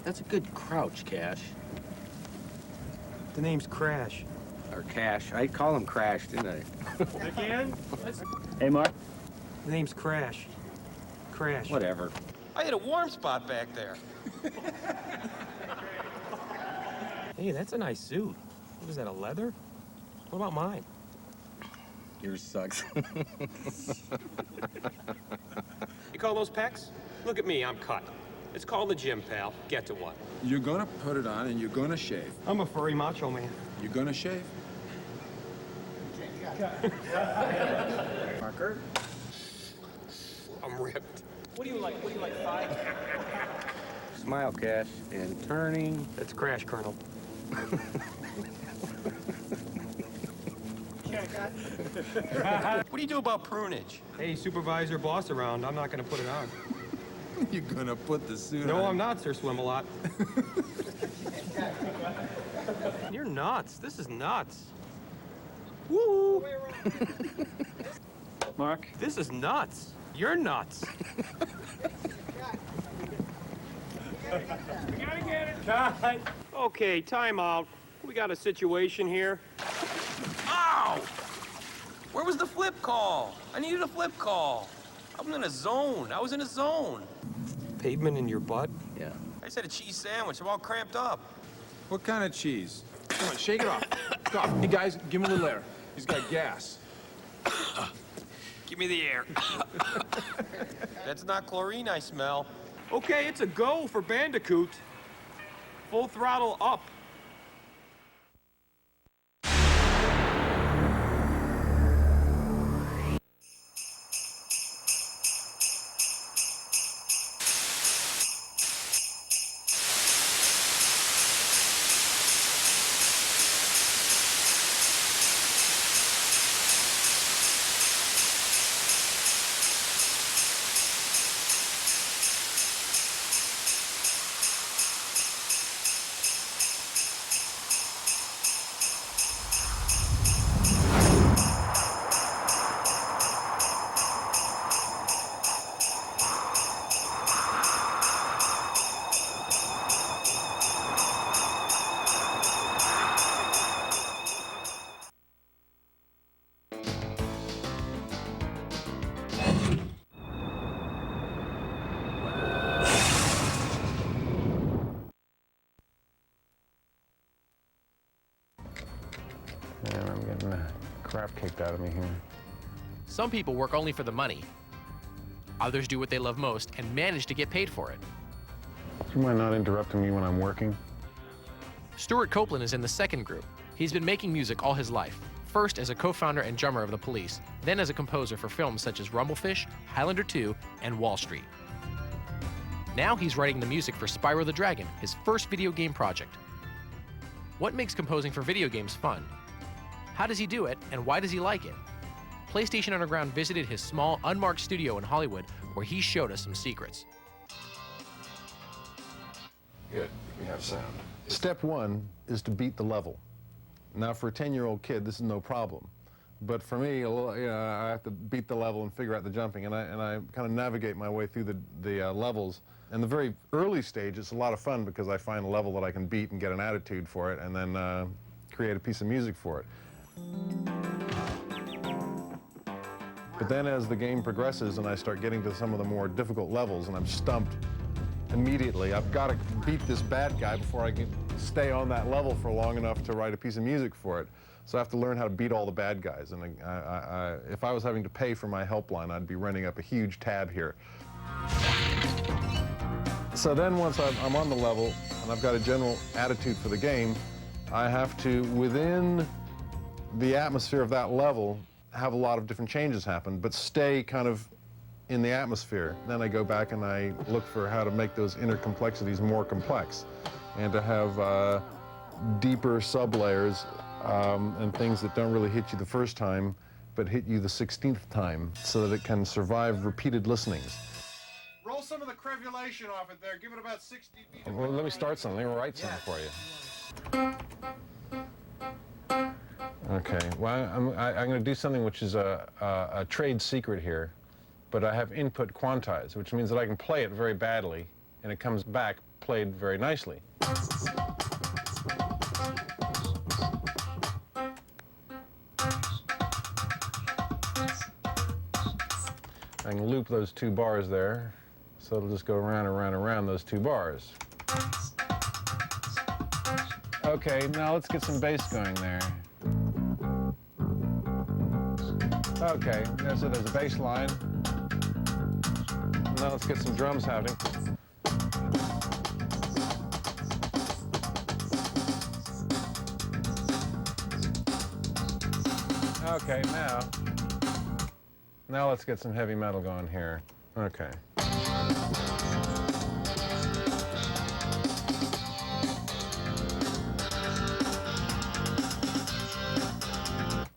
That's a good crouch, Cash. The name's Crash. Or Cash. I call him Crash, didn't I? Again? Hey, Mark. The name's Crash. Crash. Whatever. I hit a warm spot back there. Hey, that's a nice suit. What is that, a leather? What about mine? Yours sucks. You call those pecs? Look at me, I'm cut. It's called the gym, pal. Get to one. You're gonna put it on and you're gonna shave. I'm a furry macho man. You're gonna shave. Marker. I'm ripped. What do you like? 5? Smile, Cash. And turning. That's Crash, Colonel. What do you do about prunage? Hey, supervisor, boss around. I'm not gonna put it on. You're gonna put the suit on. No, I'm not, Sir Swim-a-Lot. You're nuts. This is nuts. Woo! Mark. This is nuts. You're nuts. We gotta get it. Cut. Okay, time out. We got a situation here. Ow! Where was the flip call? I needed a flip call. I'm in a zone. I was in a zone. Pavement in your butt? Yeah. I just had a cheese sandwich. I'm all cramped up. What kind of cheese? Come on, shake it off. Stop. Hey, guys, give him a little air. He's got gas. Give me the air. That's not chlorine I smell. Okay, it's a go for Bandicoot. Full throttle up. Man, I'm getting the crap kicked out of me here. Some people work only for the money. Others do what they love most and manage to get paid for it. Do you mind not interrupting me when I'm working? Stewart Copeland is in the second group. He's been making music all his life, first as a co-founder and drummer of the Police, then as a composer for films such as Rumblefish, Highlander 2, and Wall Street. Now he's writing the music for Spyro the Dragon, his first video game project. What makes composing for video games fun? How does he do it, and why does he like it? PlayStation Underground visited his small, unmarked studio in Hollywood, where he showed us some secrets. Good, we have sound. Step one is to beat the level. Now, for a 10-year-old kid, this is no problem. But for me, I have to beat the level and figure out the jumping, and I kind of navigate my way through the levels. In the very early stage, it's a lot of fun because I find a level that I can beat and get an attitude for it, and then create a piece of music for it. But then as the game progresses and I start getting to some of the more difficult levels and I'm stumped immediately, I've got to beat this bad guy before I can stay on that level for long enough to write a piece of music for it. So I have to learn how to beat all the bad guys. And if I was having to pay for my helpline, I'd be running up a huge tab here. So then once I'm on the level and I've got a general attitude for the game, I have to, within the atmosphere of that level, have a lot of different changes happen, but stay kind of in the atmosphere. Then I go back and I look for how to make those inner complexities more complex and to have deeper sublayers and things that don't really hit you the first time, but hit you the 16th time so that it can survive repeated listenings. Roll some of the crevulation off it there. Give it about 60 feet. Well, let me start something. Let me write something for you. Okay, well, I'm going to do something which is a trade secret here, but I have input quantized, which means that I can play it very badly and it comes back played very nicely. I can loop those 2 bars there, so it'll just go around and around and around those 2 bars. Okay, now let's get some bass going there. Okay, so there's a bass line. Now let's get some drums happening. Okay, now let's get some heavy metal going here. Okay.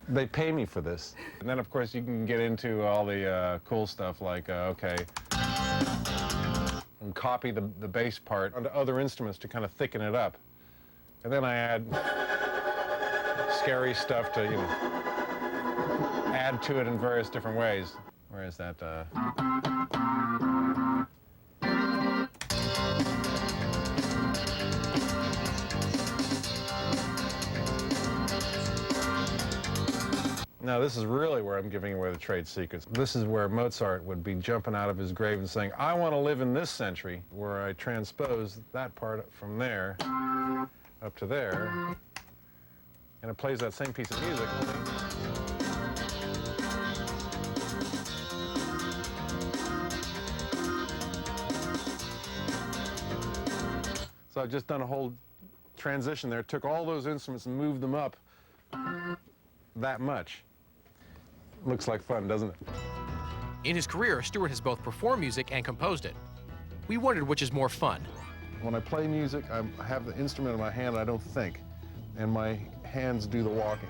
They pay me for this. And then, of course, you can get into all the cool stuff like, okay, and copy the bass part onto other instruments to kind of thicken it up. And then I add scary stuff to, you know, add to it in various different ways. Where is that? Now, this is really where I'm giving away the trade secrets. This is where Mozart would be jumping out of his grave and saying, I want to live in this century, where I transpose that part from there up to there, and it plays that same piece of music. So I've just done a whole transition there, took all those instruments and moved them up that much. Looks like fun, doesn't it? In his career, Stewart has both performed music and composed it. We wondered which is more fun. When I play music, I have the instrument in my hand and I don't think, and my hands do the walking.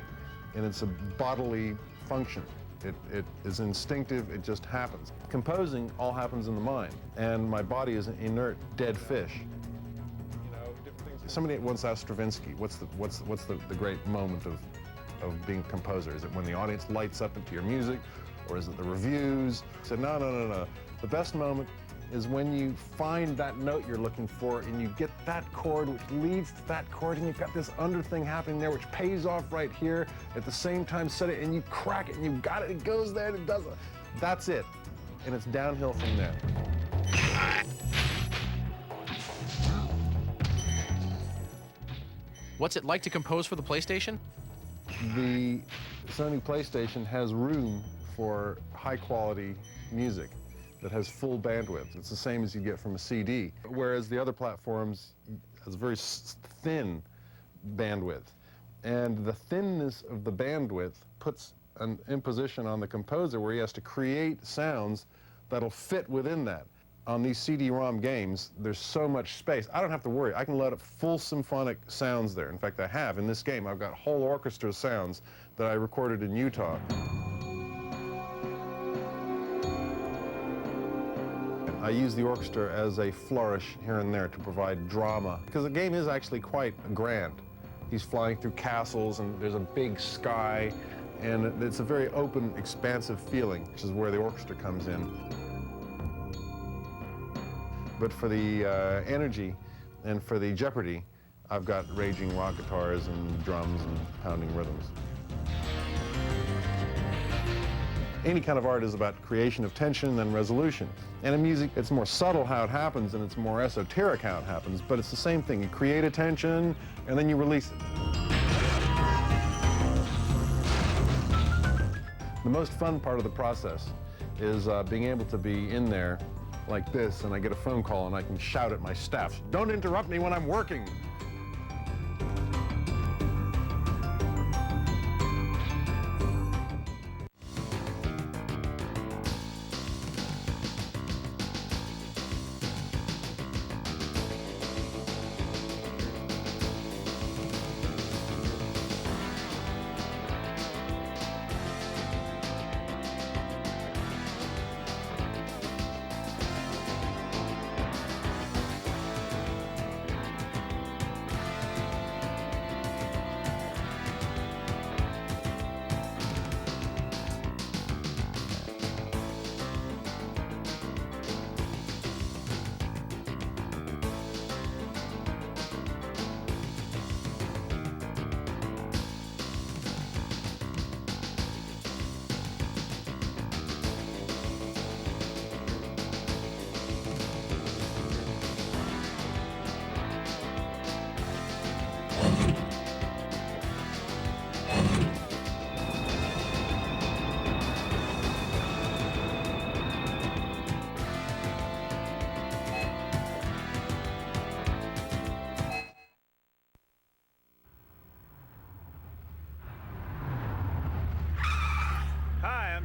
And it's a bodily function. It is instinctive, it just happens. Composing all happens in the mind, and my body is an inert, dead fish. You know, different things. Somebody once asked Stravinsky, what's the great moment of being a composer? Is it when the audience lights up into your music, or is it the reviews? He said, no. The best moment is when you find that note you're looking for and you get that chord which leads to that chord, and you've got this under thing happening there which pays off right here, at the same time set it, and you crack it and you've got it, it goes there and it does it. That's it. And it's downhill from there. What's it like to compose for the PlayStation? The Sony PlayStation has room for high-quality music that has full bandwidth. It's the same as you get from a CD, whereas the other platforms has very thin bandwidth. And the thinness of the bandwidth puts an imposition on the composer where he has to create sounds that'll fit within that. On these CD-ROM games, there's so much space. I don't have to worry. I can load up full symphonic sounds there. In fact, I have. In this game, I've got whole orchestra sounds that I recorded in Utah. I use the orchestra as a flourish here and there to provide drama, because the game is actually quite grand. He's flying through castles, and there's a big sky, and it's a very open, expansive feeling, which is where the orchestra comes in. But for the energy and for the jeopardy, I've got raging rock guitars and drums and pounding rhythms. Any kind of art is about creation of tension and resolution. And in music, it's more subtle how it happens and it's more esoteric how it happens, but it's the same thing. You create a tension and then you release it. The most fun part of the process is being able to be in there like this, and I get a phone call and I can shout at my staff, "Don't interrupt me when I'm working."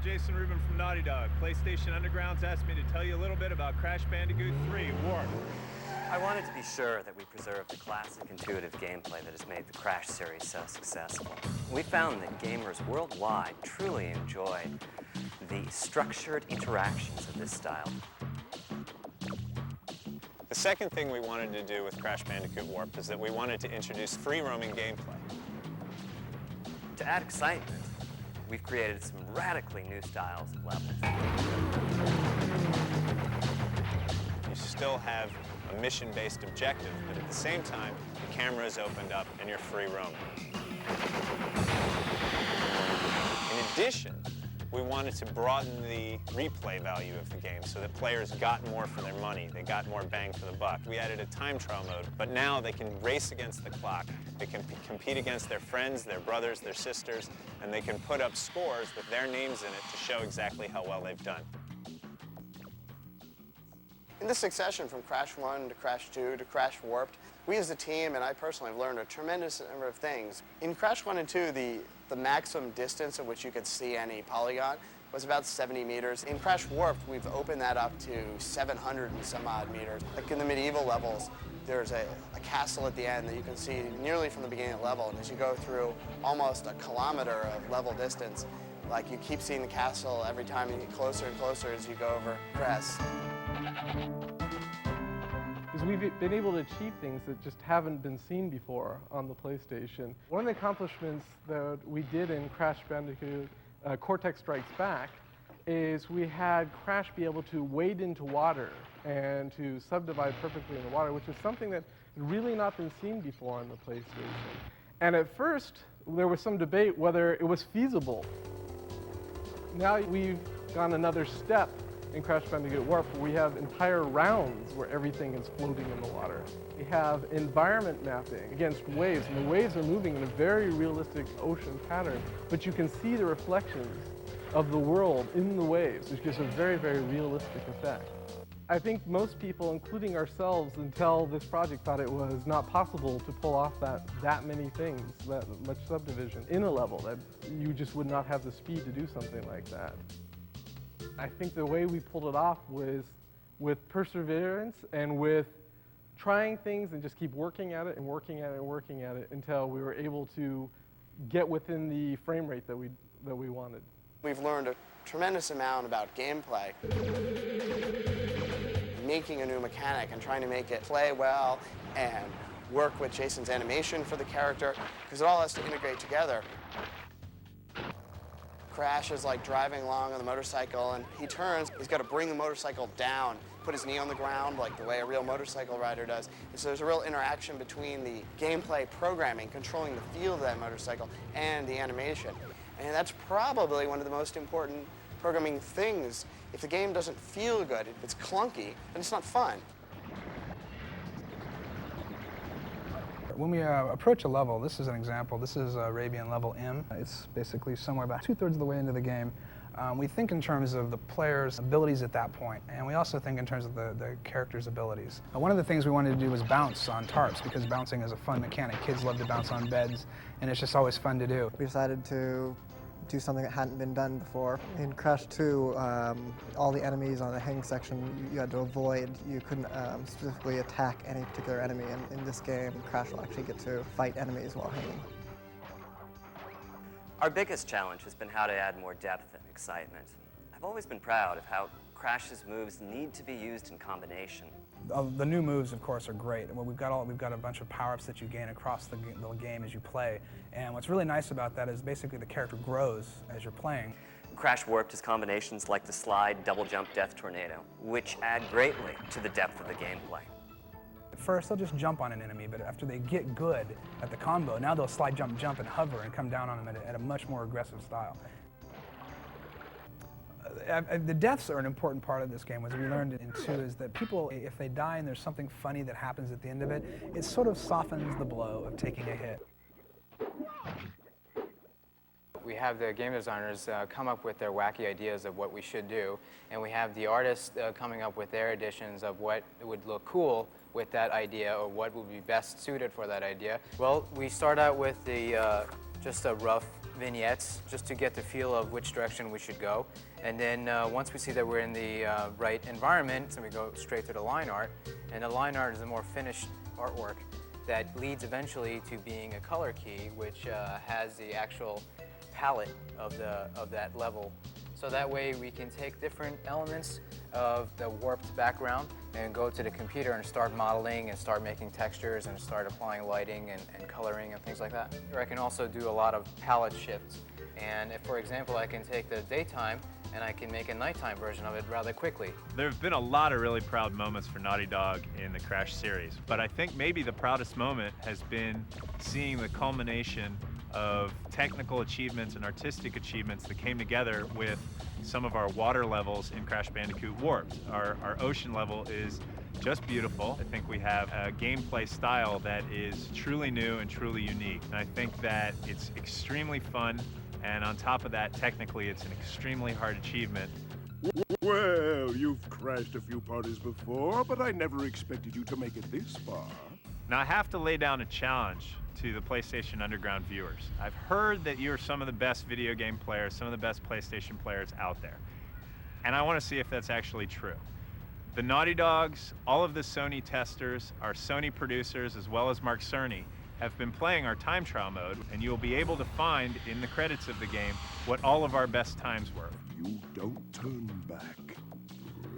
Jason Rubin from Naughty Dog. PlayStation Underground's asked me to tell you a little bit about Crash Bandicoot 3 Warp. I wanted to be sure that we preserved the classic intuitive gameplay that has made the Crash series so successful. We found that gamers worldwide truly enjoy the structured interactions of this style. The second thing we wanted to do with Crash Bandicoot Warp is that we wanted to introduce free-roaming gameplay. To add excitement, we've created some radically new styles of levels. You still have a mission-based objective, but at the same time, the camera is opened up and you're free roaming. In addition, we wanted to broaden the replay value of the game so that players got more for their money. They got more bang for the buck. We added a time trial mode, but now they can race against the clock. They can compete against their friends, their brothers, their sisters, and they can put up scores with their names in it to show exactly how well they've done. In the succession from Crash 1 to Crash 2 to Crash Warped, we as a team, and I personally, have learned a tremendous number of things. In Crash 1 and 2, the maximum distance at which you could see any polygon was about 70 meters. In Crash Warped, we've opened that up to 700 and some odd meters. Like in the medieval levels, there's a castle at the end that you can see nearly from the beginning of the level, and as you go through almost a kilometer of level distance, like you keep seeing the castle every time you get closer and closer as you go over crests. Because we've been able to achieve things that just haven't been seen before on the PlayStation. One of the accomplishments that we did in Crash Bandicoot Cortex Strikes Back is we had Crash be able to wade into water and to subdivide perfectly in the water, which is something that had really not been seen before on the PlayStation. And at first, there was some debate whether it was feasible. Now we've gone another step in Crash Bandicoot Warp, we have entire rounds where everything is floating in the water. We have environment mapping against waves, and the waves are moving in a very realistic ocean pattern, but you can see the reflections of the world in the waves, which gives a very, very realistic effect. I think most people, including ourselves, until this project, thought it was not possible to pull off that many things, that much subdivision in a level, that you just would not have the speed to do something like that. I think the way we pulled it off was with perseverance and with trying things and just keep working at it and working at it and working at it until we were able to get within the frame rate that we wanted. We've learned a tremendous amount about gameplay. Making a new mechanic and trying to make it play well and work with Jason's animation for the character, because it all has to integrate together. Crash is like driving along on the motorcycle, and he turns, he's got to bring the motorcycle down, put his knee on the ground like the way a real motorcycle rider does. And so there's a real interaction between the gameplay programming, controlling the feel of that motorcycle, and the animation. And that's probably one of the most important programming things. If the game doesn't feel good, if it's clunky, then it's not fun. When we approach a level, this is an example, this is Arabian level M. It's basically somewhere about 2/3 of the way into the game. We think in terms of the player's abilities at that point, and we also think in terms of the character's abilities. One of the things we wanted to do was bounce on tarps, because bouncing is a fun mechanic. Kids love to bounce on beds, and it's just always fun to do. We decided to do something that hadn't been done before. In Crash 2, all the enemies on the hang section you had to avoid. You couldn't specifically attack any particular enemy. In this game, Crash will actually get to fight enemies while hanging. Our biggest challenge has been how to add more depth and excitement. I've always been proud of how Crash's moves need to be used in combination. The new moves, of course, are great. Well, we've got a bunch of power-ups that you gain across the game as you play. And what's really nice about that is basically the character grows as you're playing. Crash Warped has combinations like the slide, double jump, death tornado, which add greatly to the depth of the gameplay. At first, they'll just jump on an enemy, but after they get good at the combo, now they'll slide, jump, jump, and hover and come down on them at a much more aggressive style. The deaths are an important part of this game, as we learned in 2, is that people, if they die and there's something funny that happens at the end of it, it sort of softens the blow of taking a hit. We have the game designers come up with their wacky ideas of what we should do, and we have the artists coming up with their additions of what would look cool with that idea or what would be best suited for that idea. Well, we start out with just a rough vignettes just to get the feel of which direction we should go. And then once we see that we're in the right environment, so we go straight to the line art. And the line art is a more finished artwork that leads eventually to being a color key, which has the actual palette of that level. So that way we can take different elements of the warped background and go to the computer and start modeling and start making textures and start applying lighting and coloring and things like that. Or I can also do a lot of palette shifts. And if, for example, I can take the daytime and I can make a nighttime version of it rather quickly. There have been a lot of really proud moments for Naughty Dog in the Crash series, but I think maybe the proudest moment has been seeing the culmination of technical achievements and artistic achievements that came together with some of our water levels in Crash Bandicoot Warped. Our ocean level is just beautiful. I think we have a gameplay style that is truly new and truly unique. And I think that it's extremely fun, and on top of that, technically, it's an extremely hard achievement. Well, you've crashed a few parties before, but I never expected you to make it this far. Now, I have to lay down a challenge to the PlayStation Underground viewers. I've heard that you're some of the best video game players, some of the best PlayStation players out there. And I want to see if that's actually true. The Naughty Dogs, all of the Sony testers, our Sony producers, as well as Mark Cerny, have been playing our time trial mode, and you'll be able to find in the credits of the game what all of our best times were. You don't turn back.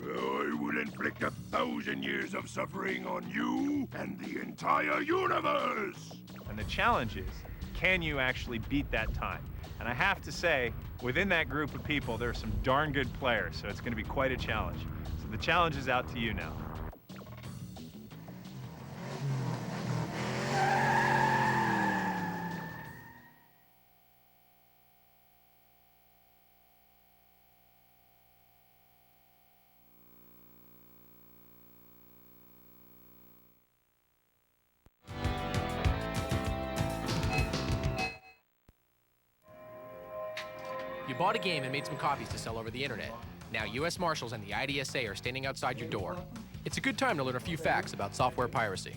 I will inflict 1,000 years of suffering on you and the entire universe! And the challenge is, can you actually beat that time? And I have to say, within that group of people, there are some darn good players, so it's going to be quite a challenge. So the challenge is out to you now. You bought a game and made some copies to sell over the internet. Now U.S. Marshals and the IDSA are standing outside your door. It's a good time to learn a few facts about software piracy.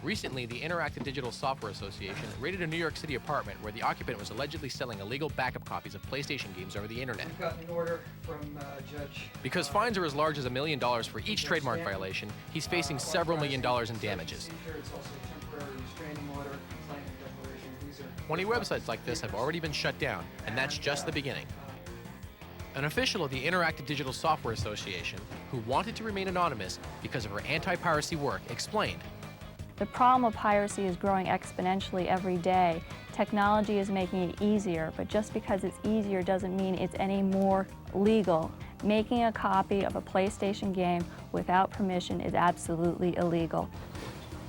Recently, the Interactive Digital Software Association raided a New York City apartment where the occupant was allegedly selling illegal backup copies of PlayStation games over the internet. We've got an order from Judge. Because fines are as large as $1 million for each trademark violation, he's facing several $1 million in damages. It's also a temporary restraining order, complaint declaration. These are 20 websites like this have already been shut down, and that's just the beginning. An official of the Interactive Digital Software Association, who wanted to remain anonymous because of her anti-piracy work, explained, "The problem of piracy is growing exponentially every day. Technology is making it easier, but just because it's easier doesn't mean it's any more legal. Making a copy of a PlayStation game without permission is absolutely illegal."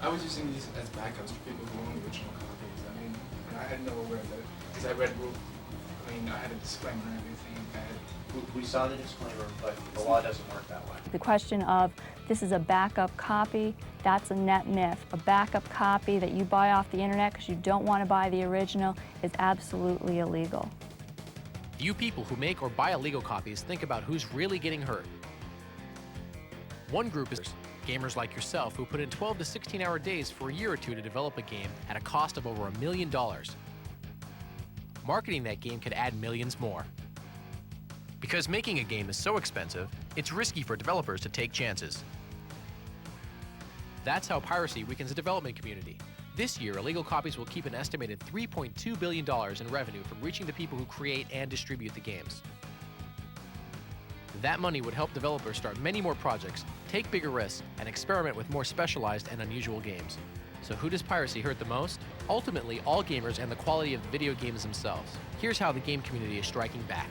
I was using these as backups for people who own the original copies. I mean, I had no aware that, because I read, I had a disclaimer and everything. We saw the disclaimer, but the law doesn't work that way. The question of this is a backup copy, that's a net myth. A backup copy that you buy off the internet because you don't want to buy the original is absolutely illegal. You people who make or buy illegal copies think about who's really getting hurt. One group is gamers like yourself who put in 12 to 16-hour days for a year or two to develop a game at a cost of over $1 million. Marketing that game could add millions more. Because making a game is so expensive, it's risky for developers to take chances. That's how piracy weakens the development community. This year, illegal copies will keep an estimated $3.2 billion in revenue from reaching the people who create and distribute the games. That money would help developers start many more projects, take bigger risks, and experiment with more specialized and unusual games. So who does piracy hurt the most? Ultimately, all gamers and the quality of the video games themselves. Here's how the game community is striking back.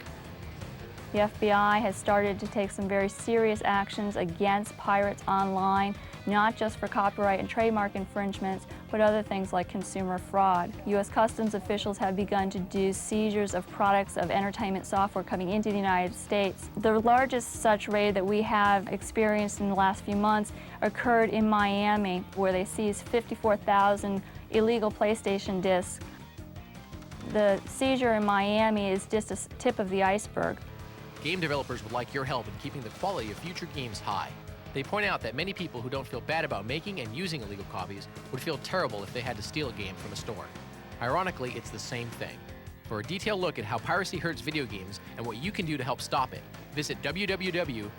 The FBI has started to take some very serious actions against pirates online, not just for copyright and trademark infringements, but other things like consumer fraud. U.S. Customs officials have begun to do seizures of products of entertainment software coming into the United States. The largest such raid that we have experienced in the last few months occurred in Miami, where they seized 54,000 illegal PlayStation discs. The seizure in Miami is just a tip of the iceberg. Game developers would like your help in keeping the quality of future games high. They point out that many people who don't feel bad about making and using illegal copies would feel terrible if they had to steal a game from a store. Ironically, it's the same thing. For a detailed look at how piracy hurts video games and what you can do to help stop it, visit www.idsa.com.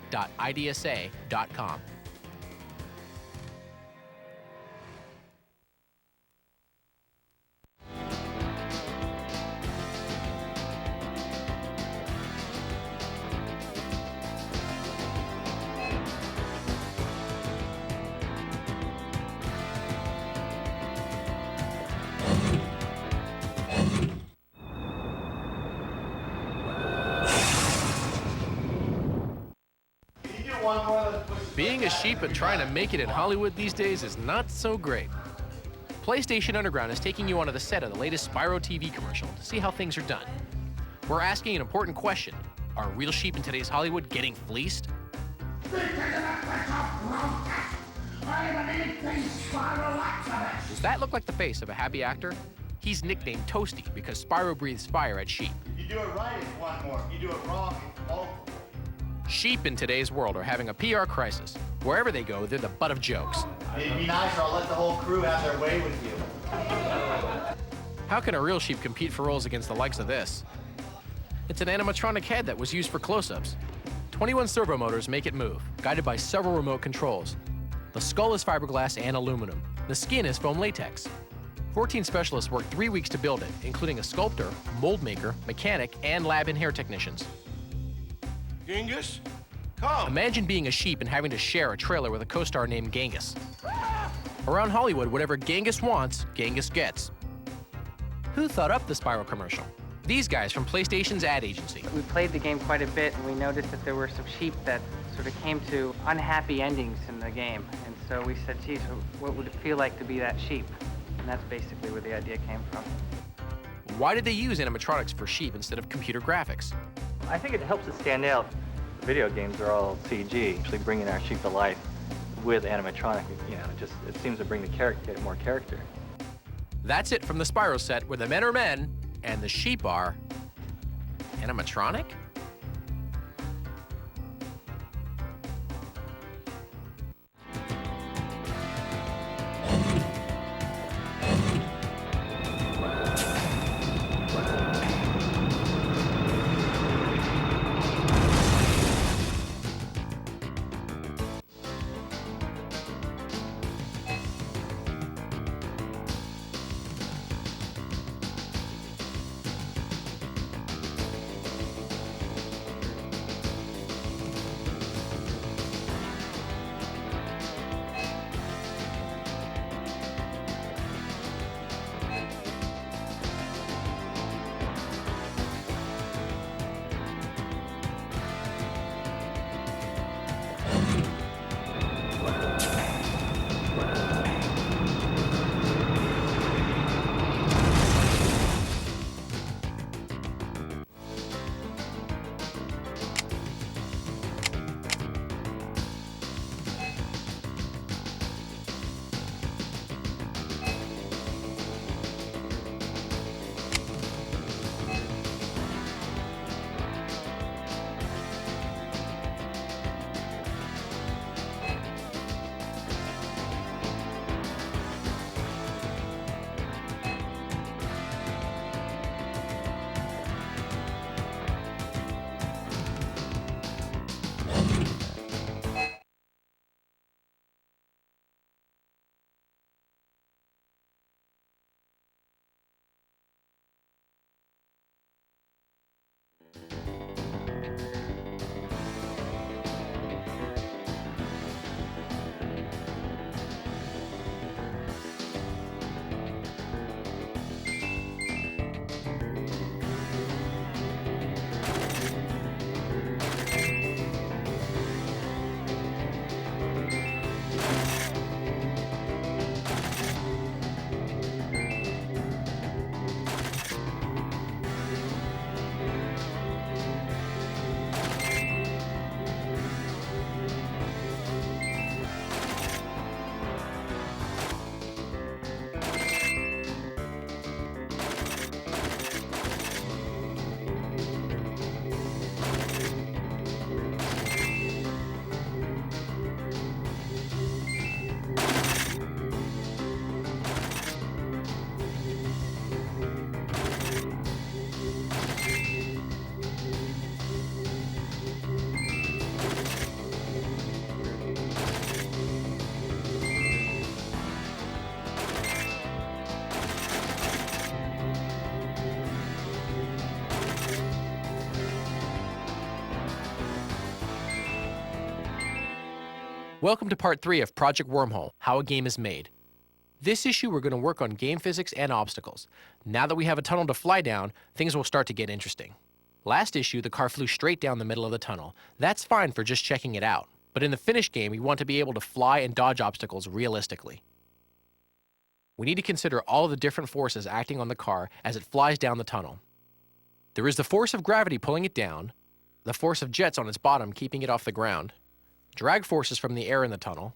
Being a sheep and trying to make it in Hollywood these days is not so great. PlayStation Underground is taking you onto the set of the latest Spyro TV commercial to see how things are done. We're asking an important question. Are real sheep in today's Hollywood getting fleeced? Does that look like the face of a happy actor? He's nicknamed Toasty because Spyro breathes fire at sheep. If you do it right, it's one more. If you do it wrong, it's multiple. Sheep in today's world are having a PR crisis. Wherever they go, they're the butt of jokes. It'd be nice, or I'll let the whole crew have their way with you. How can a real sheep compete for roles against the likes of this? It's an animatronic head that was used for close-ups. 21 servo motors make it move, guided by several remote controls. The skull is fiberglass and aluminum. The skin is foam latex. 14 specialists worked 3 weeks to build it, including a sculptor, mold maker, mechanic, and lab and hair technicians. Genghis, come! Imagine being a sheep and having to share a trailer with a co-star named Genghis. Around Hollywood, whatever Genghis wants, Genghis gets. Who thought up the Spyro commercial? These guys from PlayStation's ad agency. We played the game quite a bit, and we noticed that there were some sheep that sort of came to unhappy endings in the game. And so we said, geez, what would it feel like to be that sheep? And that's basically where the idea came from. Why did they use animatronics for sheep instead of computer graphics? I think it helps it stand out. The video games are all CG, actually bringing our sheep to life with animatronic, it seems to bring the character, more character. That's it from the Spyro set, where the men are men and the sheep are animatronic? Welcome to part 3 of Project Wormhole, How a Game is Made. This issue we're going to work on game physics and obstacles. Now that we have a tunnel to fly down, things will start to get interesting. Last issue, the car flew straight down the middle of the tunnel. That's fine for just checking it out. But in the finished game, we want to be able to fly and dodge obstacles realistically. We need to consider all of the different forces acting on the car as it flies down the tunnel. There is the force of gravity pulling it down, the force of jets on its bottom keeping it off the ground, drag forces from the air in the tunnel,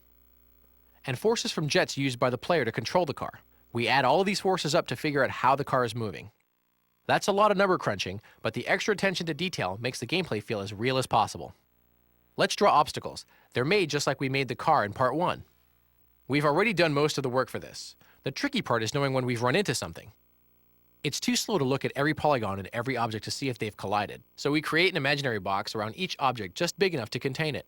and forces from jets used by the player to control the car. We add all of these forces up to figure out how the car is moving. That's a lot of number crunching, but the extra attention to detail makes the gameplay feel as real as possible. Let's draw obstacles. They're made just like we made the car in part 1. We've already done most of the work for this. The tricky part is knowing when we've run into something. It's too slow to look at every polygon and every object to see if they've collided, so we create an imaginary box around each object just big enough to contain it.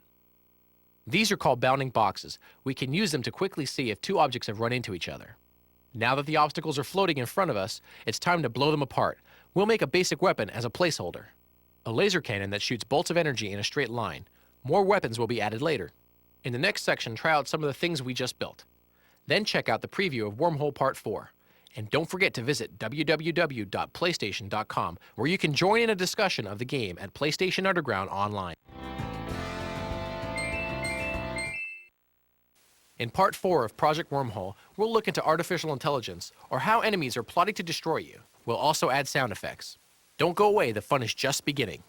These are called bounding boxes. We can use them to quickly see if two objects have run into each other. Now that the obstacles are floating in front of us, it's time to blow them apart. We'll make a basic weapon as a placeholder. A laser cannon that shoots bolts of energy in a straight line. More weapons will be added later. In the next section, try out some of the things we just built. Then check out the preview of Wormhole Part 4. And don't forget to visit www.playstation.com, where you can join in a discussion of the game at PlayStation Underground online. In Part 4 of Project Wormhole, we'll look into artificial intelligence, or how enemies are plotting to destroy you. We'll also add sound effects. Don't go away, the fun is just beginning.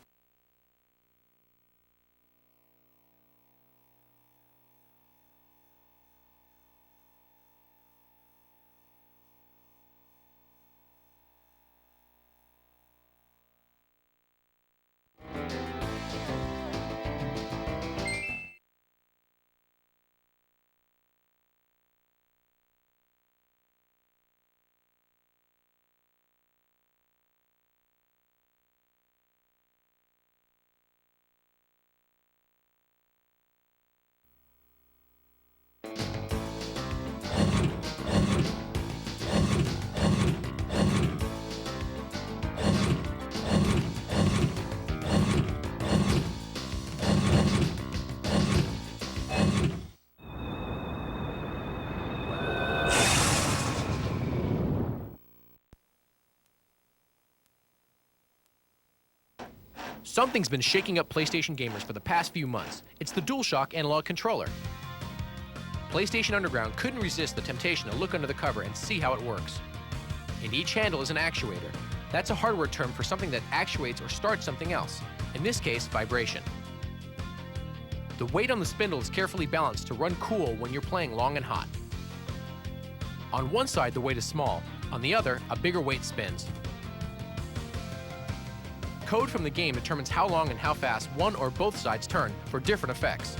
Something's been shaking up PlayStation gamers for the past few months. It's the Dualshock analog controller. PlayStation Underground couldn't resist the temptation to look under the cover and see how it works. And each handle is an actuator. That's a hardware term for something that actuates or starts something else. In this case, vibration. The weight on the spindle is carefully balanced to run cool when you're playing long and hot. On one side, the weight is small. On the other, a bigger weight spins. Code from the game determines how long and how fast one or both sides turn for different effects.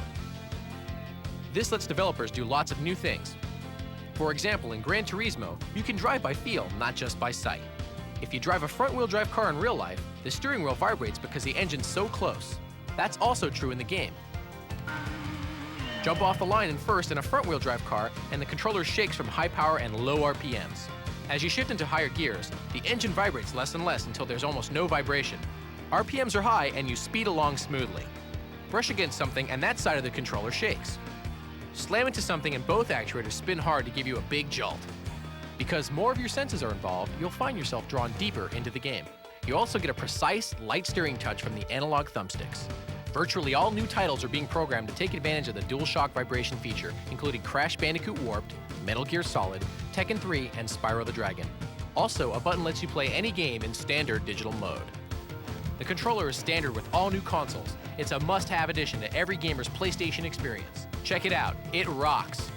This lets developers do lots of new things. For example, in Gran Turismo, you can drive by feel, not just by sight. If you drive a front-wheel drive car in real life, the steering wheel vibrates because the engine's so close. That's also true in the game. Jump off the line in first in a front-wheel drive car, and the controller shakes from high power and low RPMs. As you shift into higher gears, the engine vibrates less and less until there's almost no vibration. RPMs are high and you speed along smoothly. Brush against something and that side of the controller shakes. Slam into something and both actuators spin hard to give you a big jolt. Because more of your senses are involved, you'll find yourself drawn deeper into the game. You also get a precise, light steering touch from the analog thumbsticks. Virtually all new titles are being programmed to take advantage of the Dualshock vibration feature, including Crash Bandicoot Warped, Metal Gear Solid, Tekken 3, and Spyro the Dragon. Also, a button lets you play any game in standard digital mode. The controller is standard with all new consoles. It's a must-have addition to every gamer's PlayStation experience. Check it out, it rocks.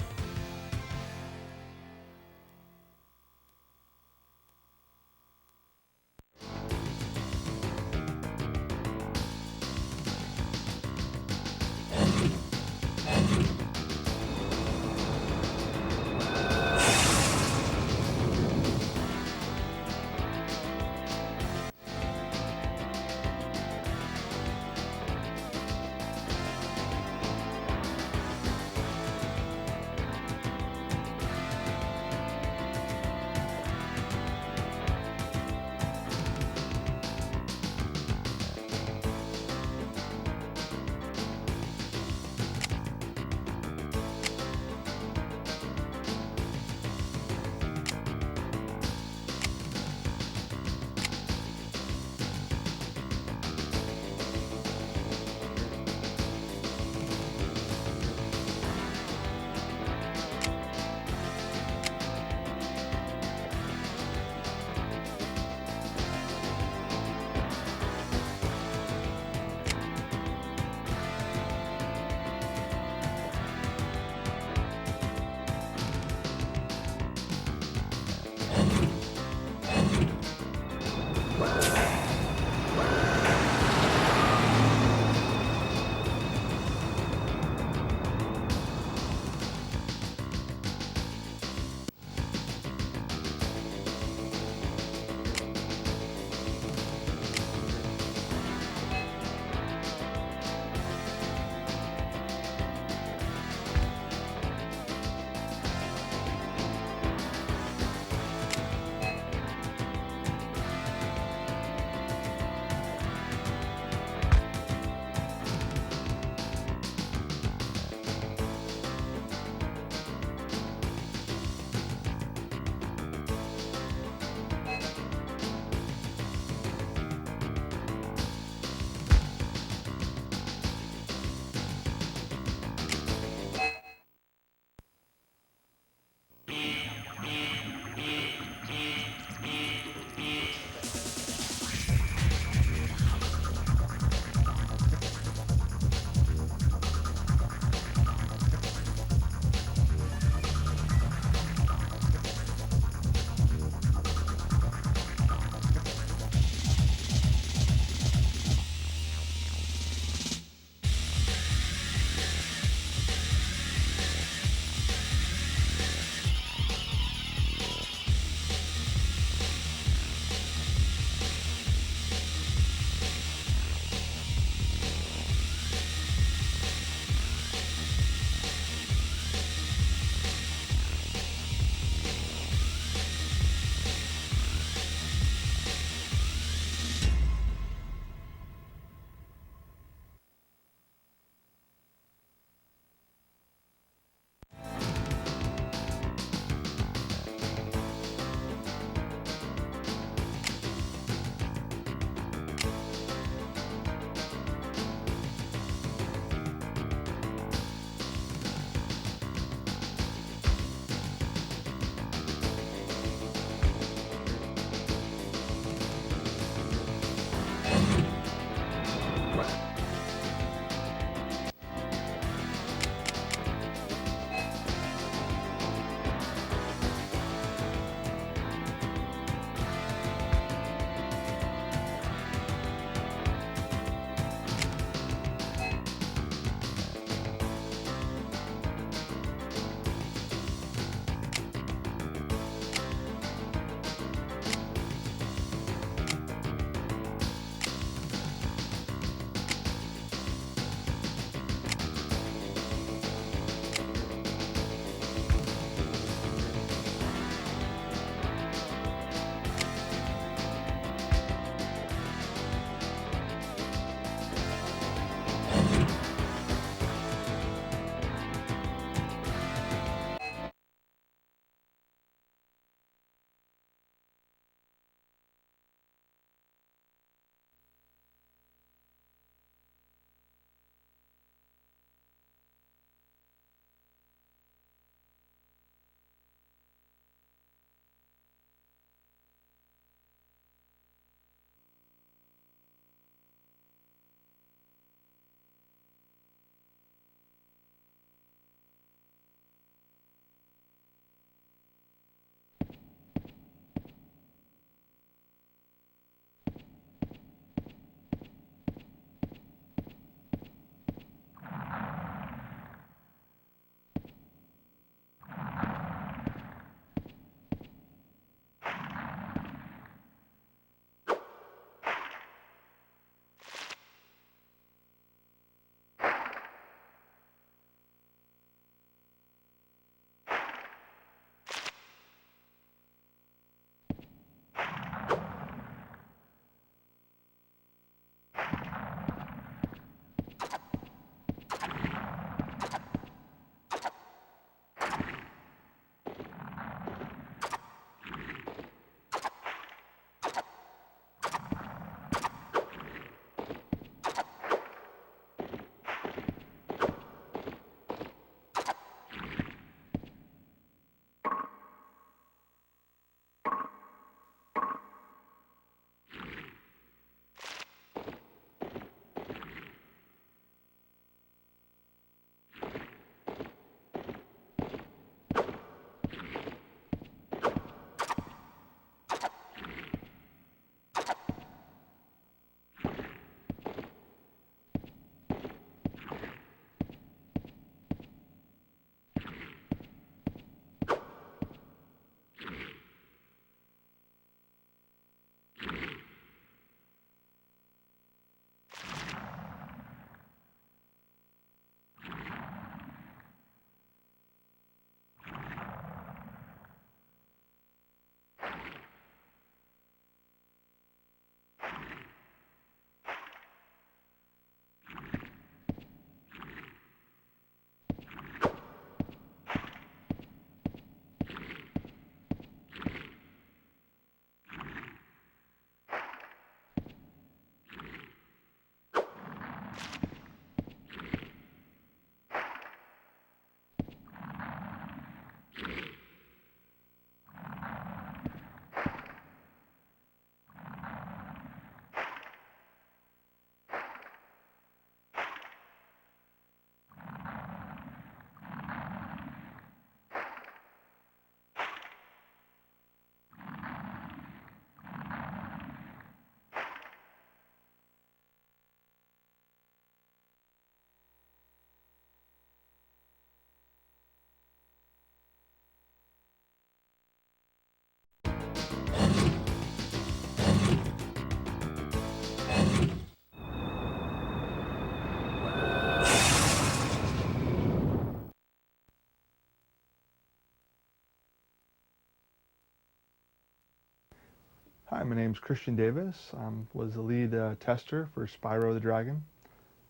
Hi, my name's Christian Davis. I was the lead tester for Spyro the Dragon.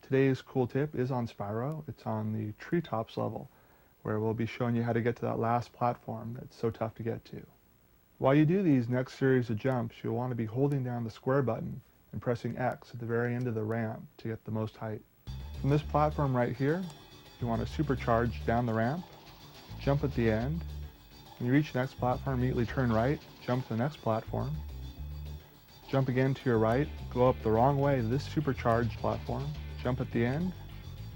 Today's cool tip is on Spyro. It's on the treetops level, where we'll be showing you how to get to that last platform that's so tough to get to. While you do these next series of jumps, you'll want to be holding down the square button and pressing X at the very end of the ramp to get the most height. From this platform right here, you want to supercharge down the ramp, jump at the end. When you reach the next platform, immediately turn right, jump to the next platform, jump again to your right, go up the wrong way to this supercharged platform, jump at the end,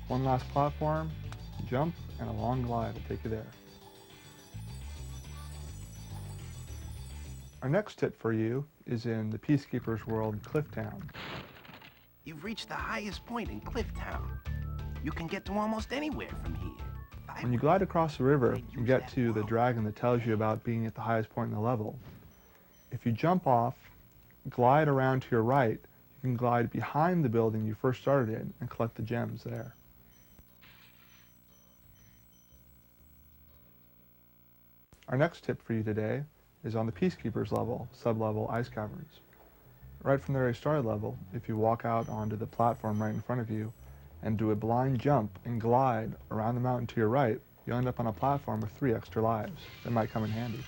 one last platform, jump, and a long glide will take you there. Our next tip for you is in the Peacekeepers world, Clifftown. You've reached the highest point in Clifftown. You can get to almost anywhere from here. When you glide across the river, you get to the dragon that tells you about being at the highest point in the level. If you jump off, glide around to your right, you can glide behind the building you first started in and collect the gems there. Our next tip for you today is on the Peacekeepers level, sub-level ice caverns. Right from the very start of the level, if you walk out onto the platform right in front of you and do a blind jump and glide around the mountain to your right, you'll end up on a platform with 3 extra lives. That might come in handy.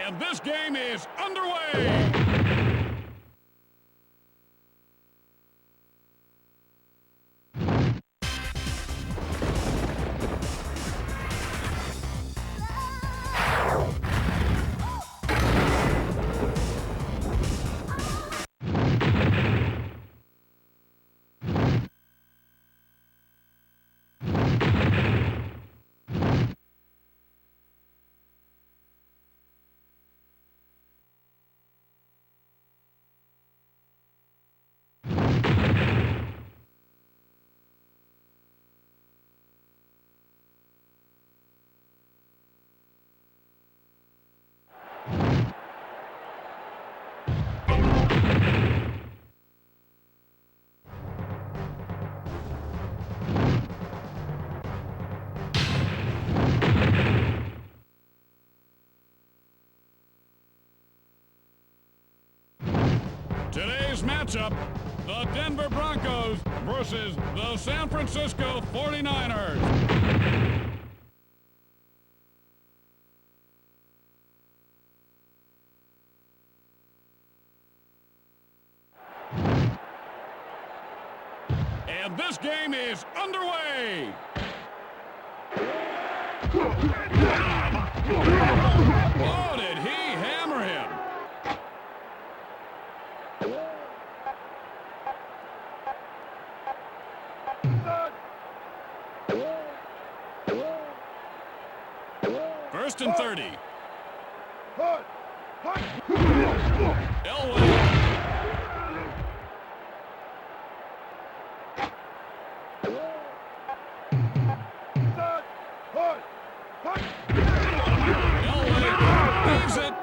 And this game is underway! Today's matchup, the Denver Broncos versus the San Francisco 49ers. And this game is underway. Oh, did he hammer him? First and 30. There's it.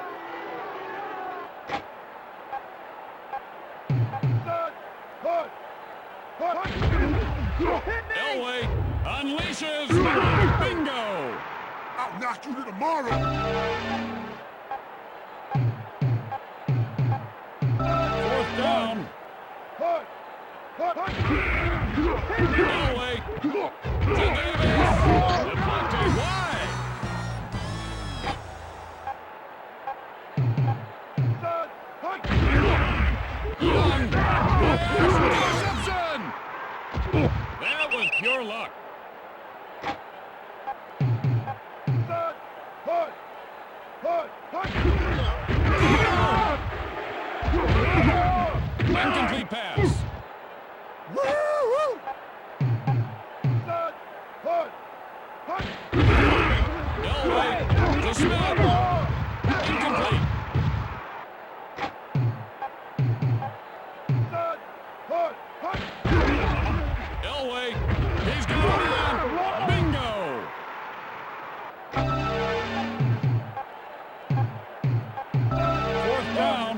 Elway unleashes. Bingo. I'll knock you to tomorrow. Fourth down. Elway to Davis. Devontae wide. Young. Interception. That was pure luck. Incomplete pass. Elway to Smith. Incomplete. Elway, he's got it in. Bingo. Fourth down.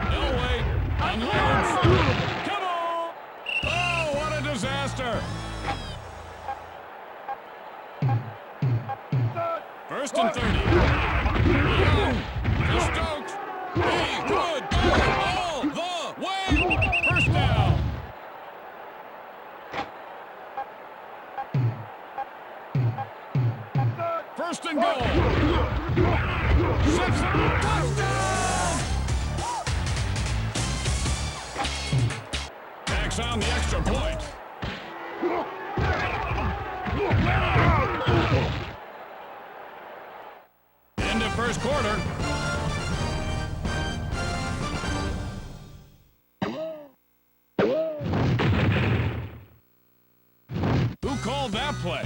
Elway unloads. Come on. Oh, what a disaster. First and 30. Young to Stokes. He could go all the way. First down. First and goal. Touchdown! Tacks on the extra point. End of first quarter. Who called that play?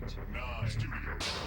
Studios.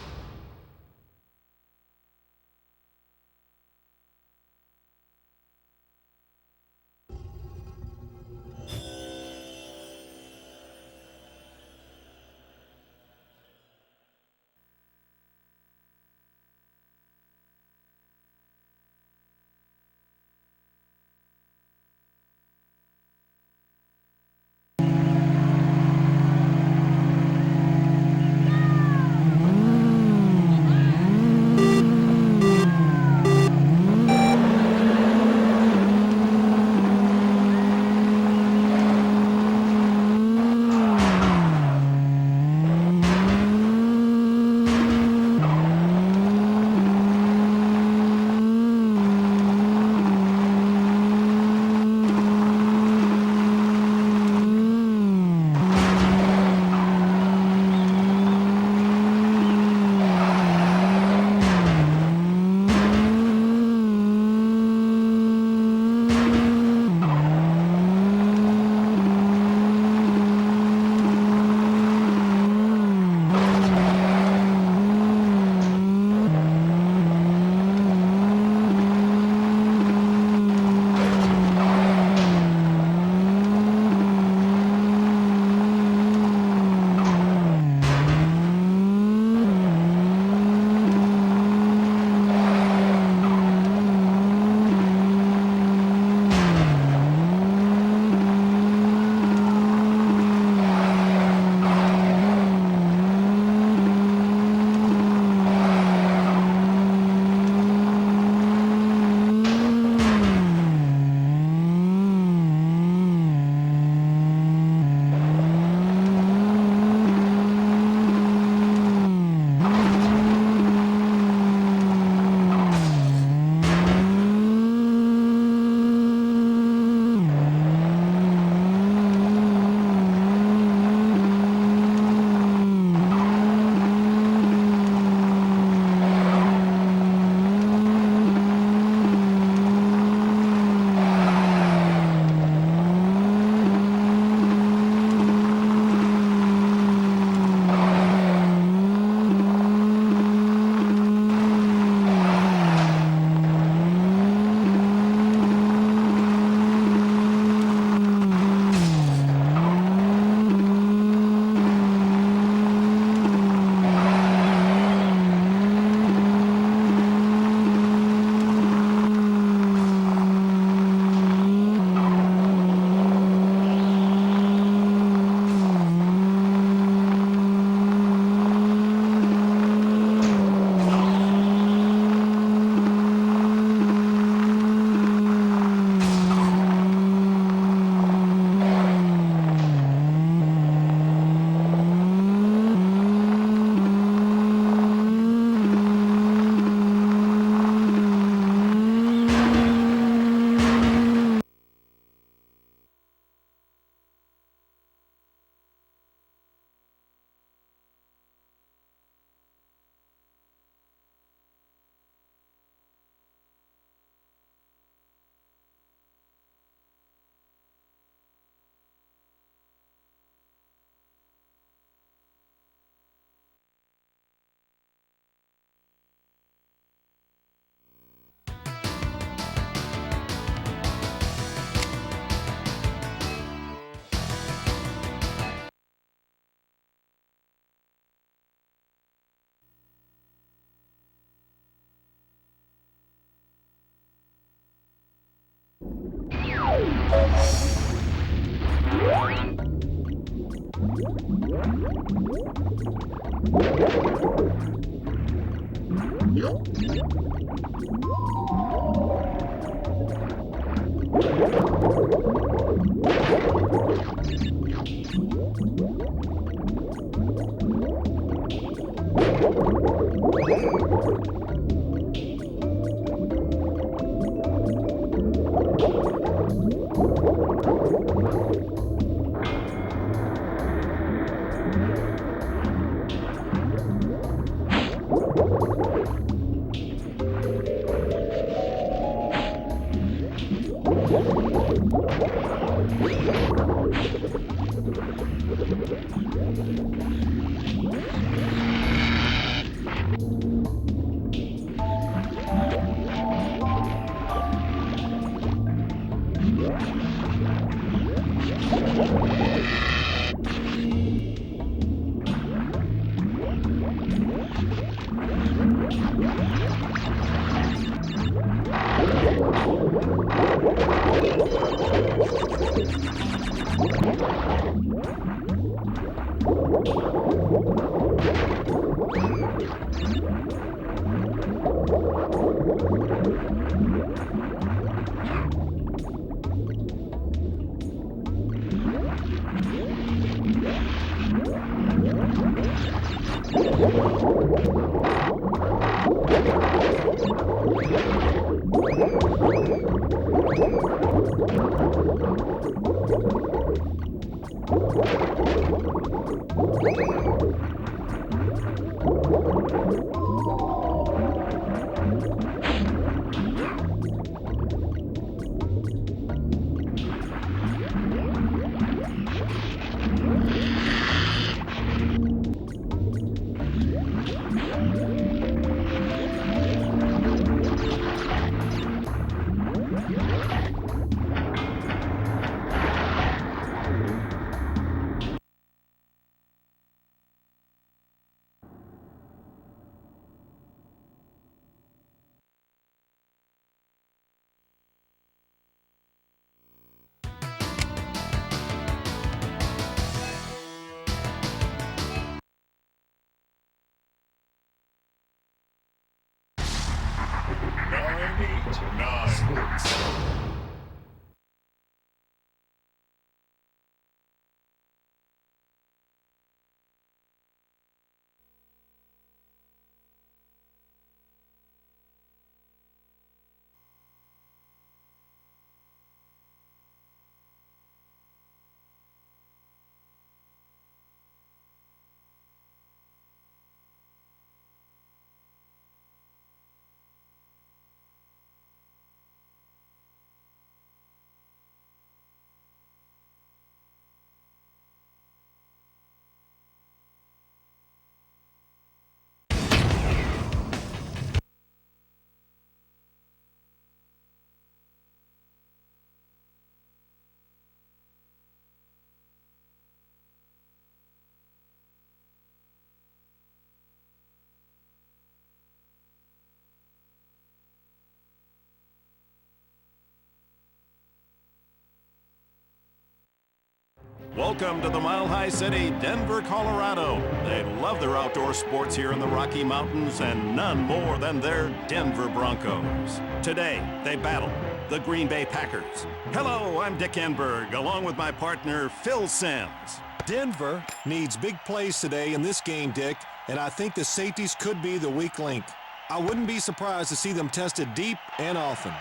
Welcome to the Mile High City, Denver, Colorado. They love their outdoor sports here in the Rocky Mountains, and none more than their Denver Broncos. Today, they battle the Green Bay Packers. Hello, I'm Dick Enberg, along with my partner, Phil Sims. Denver needs big plays today in this game, Dick, and I think the safeties could be the weak link. I wouldn't be surprised to see them tested deep and often.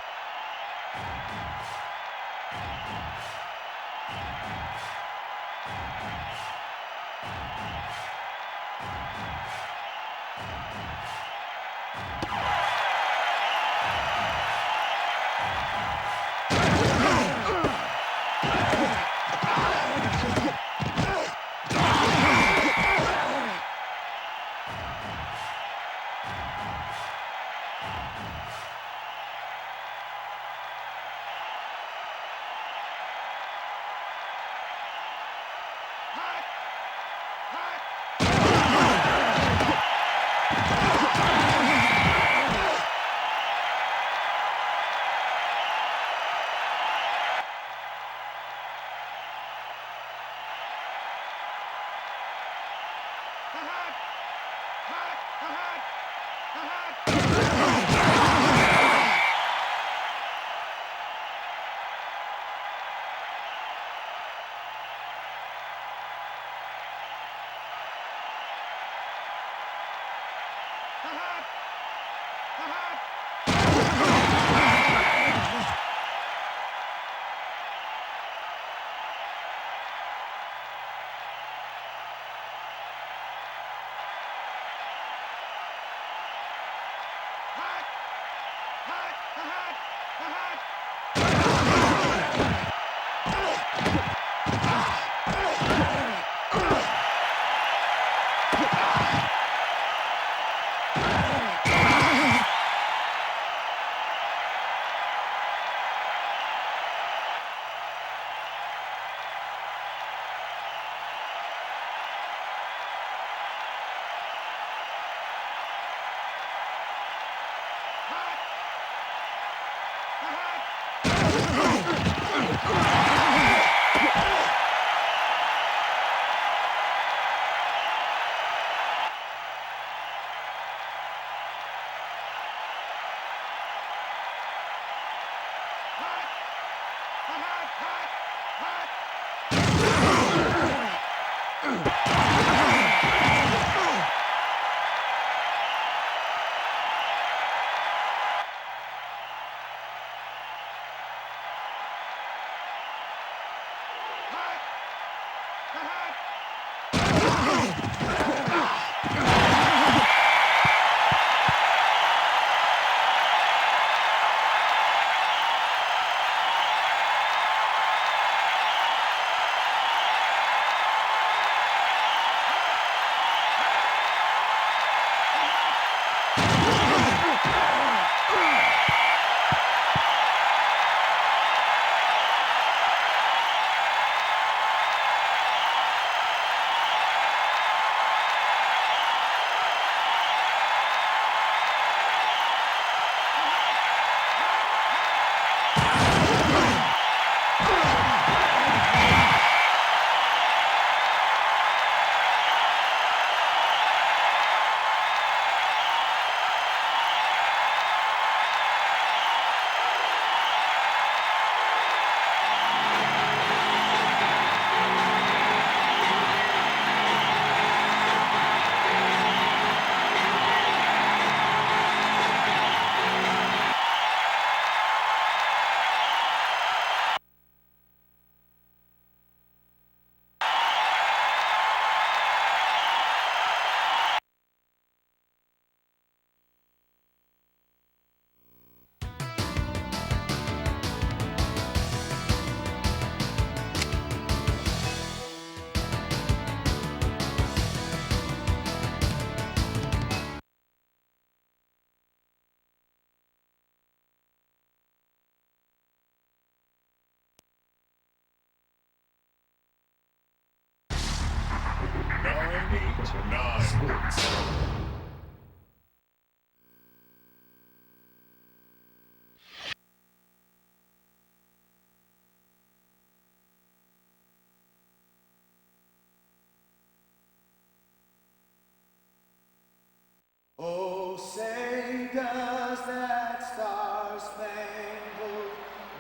because that star-spangled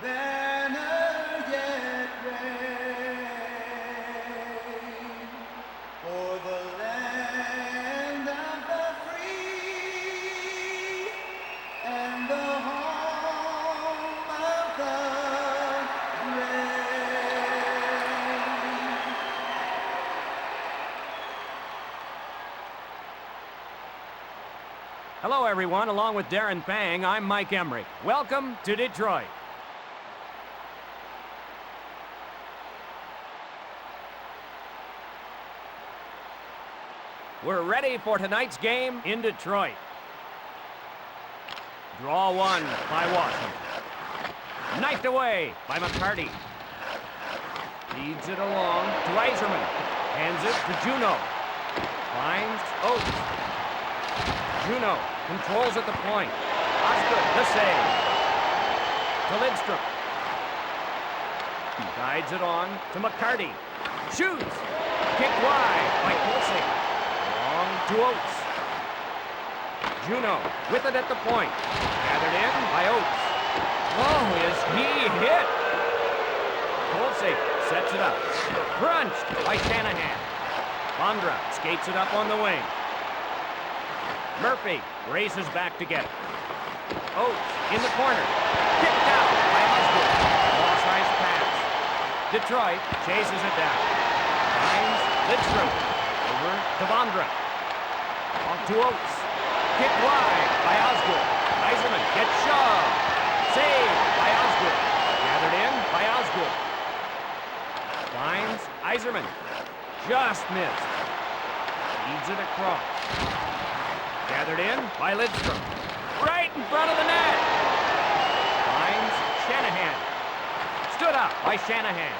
banner yet rain for the land of the free and the home of the Hello, everyone. Along with Darren Pang, I'm Mike Emmerich. Welcome to Detroit. We're ready for tonight's game in Detroit. Draw one by Washington. Knifed away by McCarty. Feeds it along to Iserman. Hands it to Juno. Finds Oates. Juno controls at the point. Osgood, the save. To Lidstrom. Guides it on to McCarty. Shoots. Kick wide by Pulsing. Long to Oates. Juno with it at the point. Gathered in by Oates. Oh, is he hit? Pulsing sets it up. Crunched by Shanahan. Bondra skates it up on the wing. Murphy races back to get it. Oates in the corner. Kicked out by Osgood. Ball-sized pass. Detroit chases it down. Finds Lidstrom. Over to Bondra. Off to Oates. Kicked wide by Osgood. Iserman gets shoved. Saved by Osgood. Gathered in by Osgood. Finds Iserman. Just missed. Feeds it across. Gathered in by Lidstrom. Right in front of the net. Finds Shanahan. Stood up by Shanahan.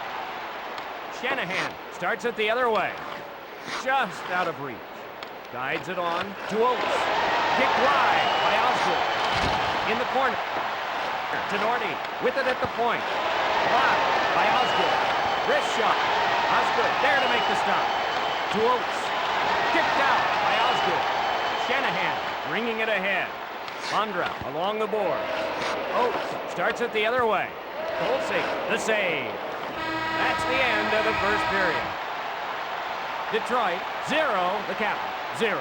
Shanahan starts it the other way. Just out of reach. Guides it on to Oates. Kicked wide by Osgood. In the corner. Tenorti with it at the point. Blocked by Osgood. Wrist shot. Osgood there to make the stop. To Oates. Kicked out by Osgood. Shanahan bringing it ahead. Bondra along the board. Oates starts it the other way. Pulsing the save. That's the end of the first period. Detroit 0, the Capitals 0.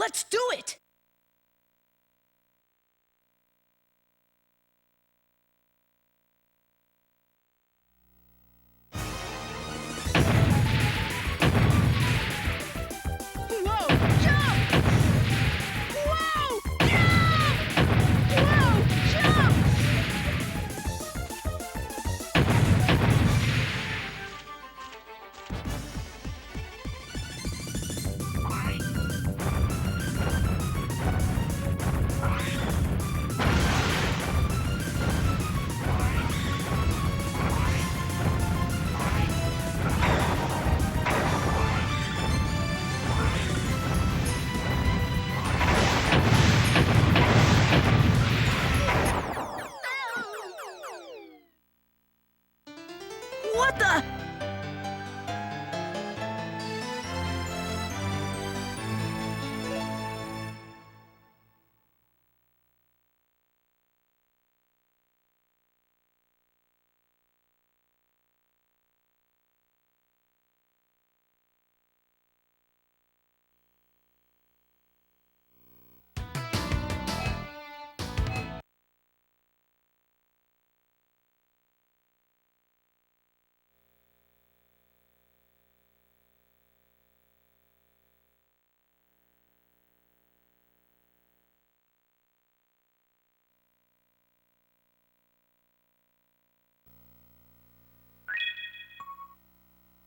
Let's do it! Whoa! Jump! Whoa! Jump! Whoa! Jump! What the?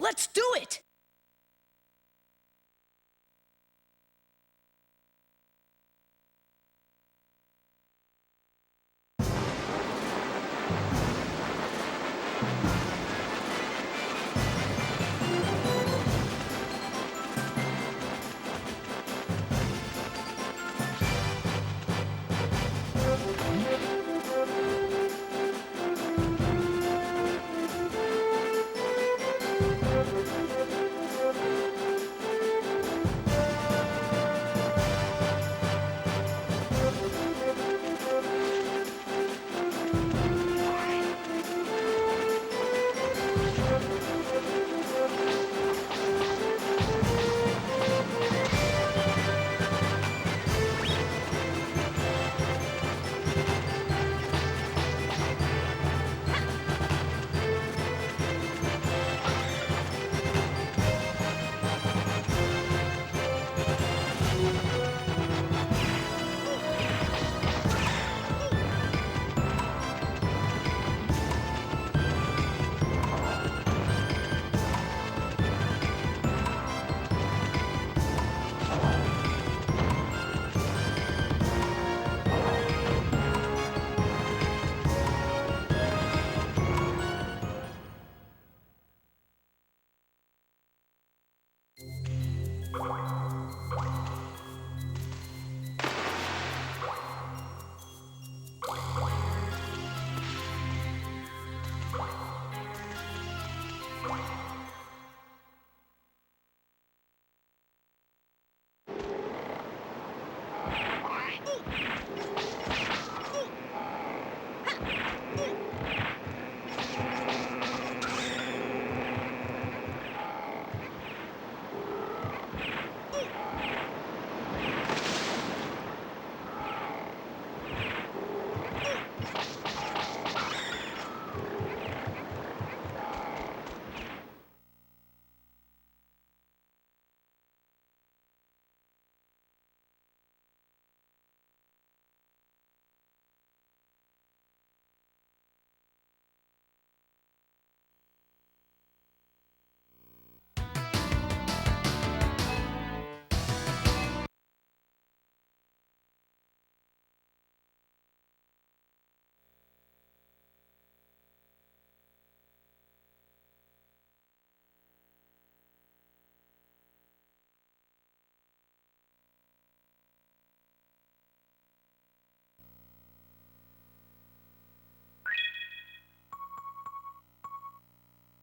Let's do it!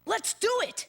Let's do it!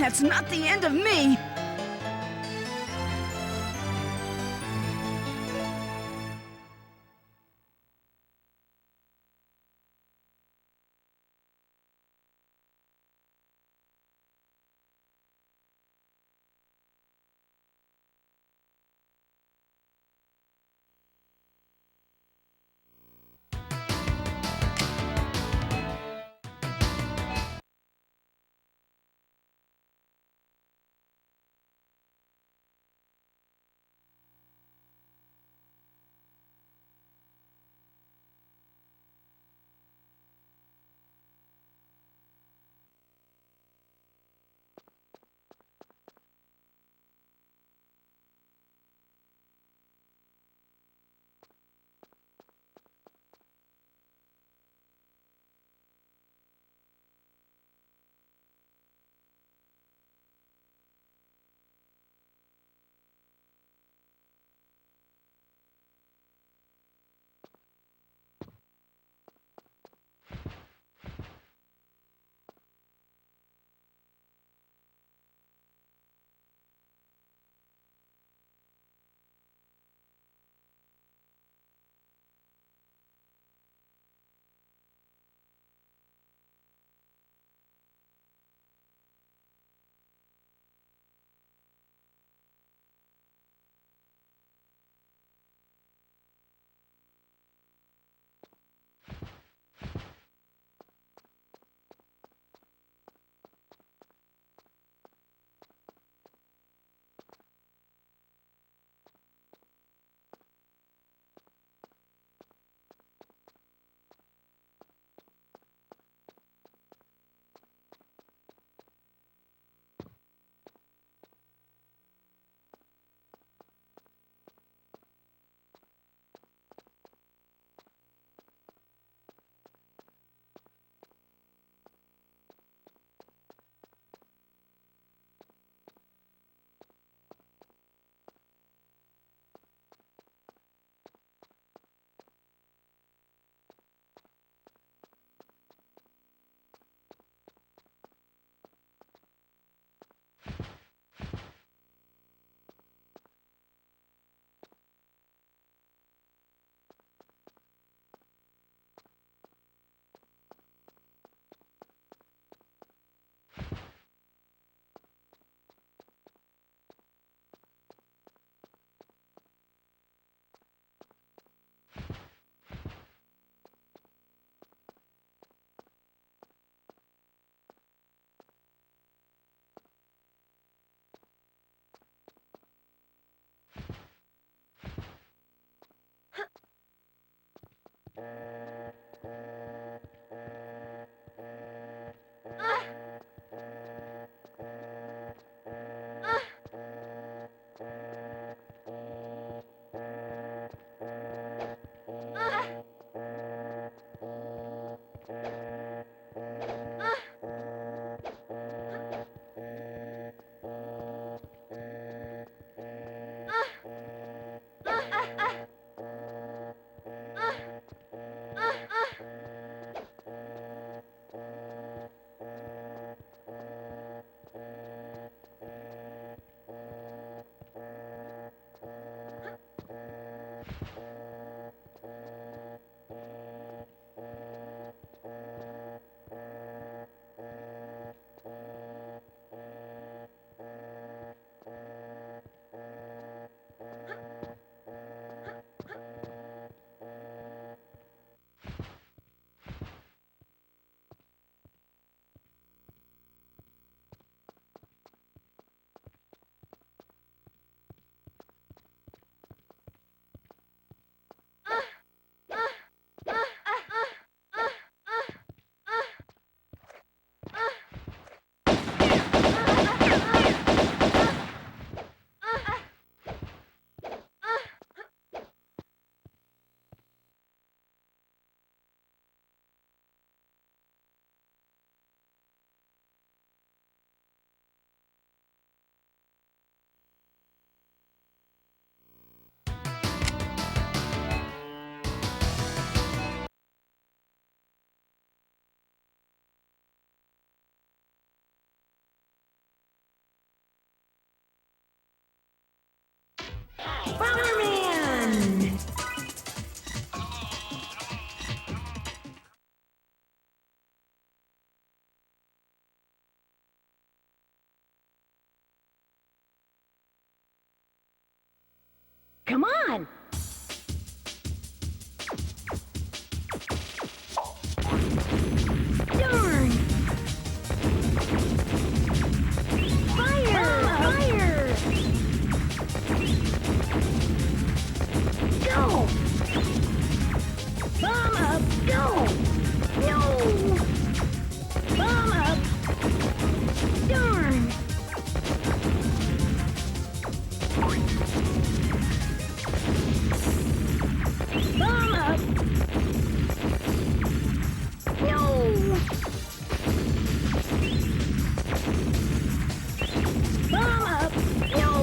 That's not the end of me! Bomberman! Come on! Darn! Fire! Fire! Go! Bomb up! Go! No! Bomb up! Darn! Bomb up! No! Bomb up! No!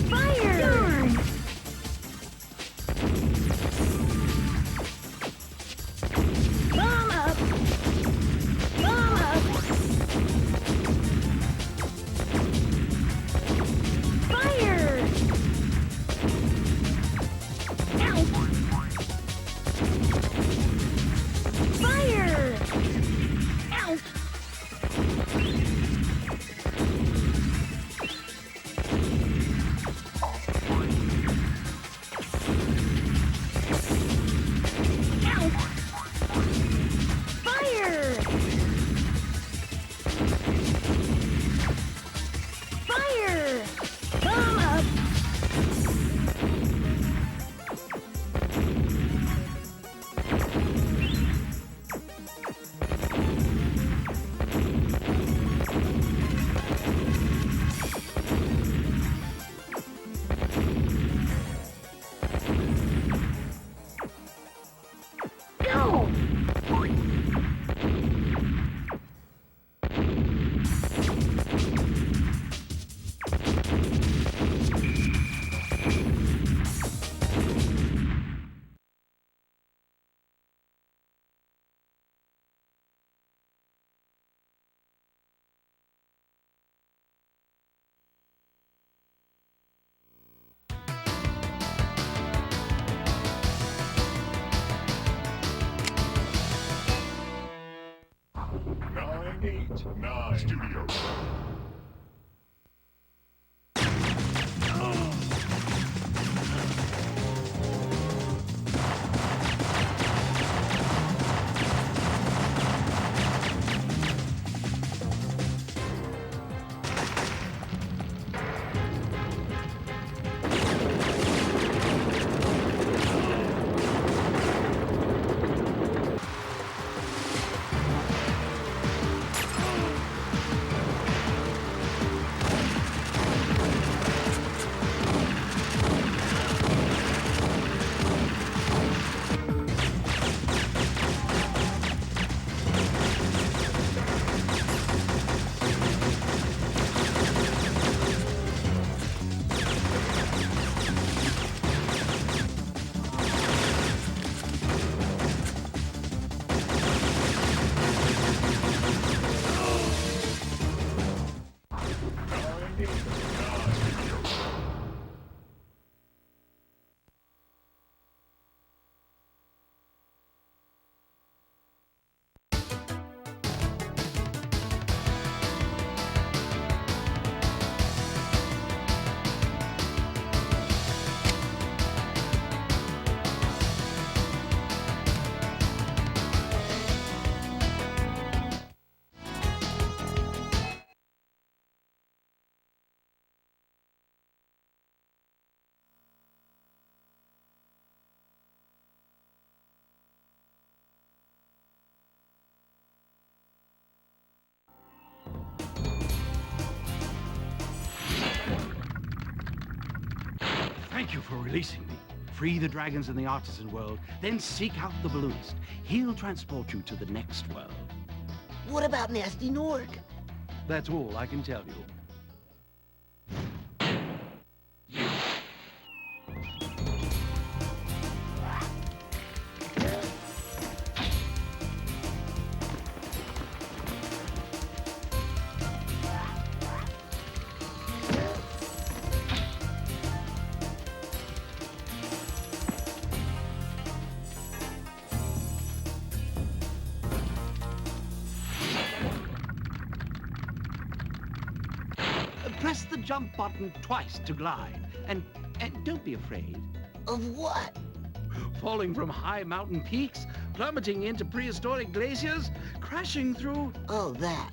Fire! Darn! Bomb up! Bomb up! Fire! Ow! Fire! Ow! Ow! Fire! Fire! Bomb up! Go! Studio. Thank you for releasing me. Free the dragons in the artisan world, then seek out the balloonist. He'll transport you to the next world. What about Nasty Norg? That's all I can tell you. jump button twice to glide. And don't be afraid. Of what? Falling from high mountain peaks, plummeting into prehistoric glaciers, crashing through... Oh, that.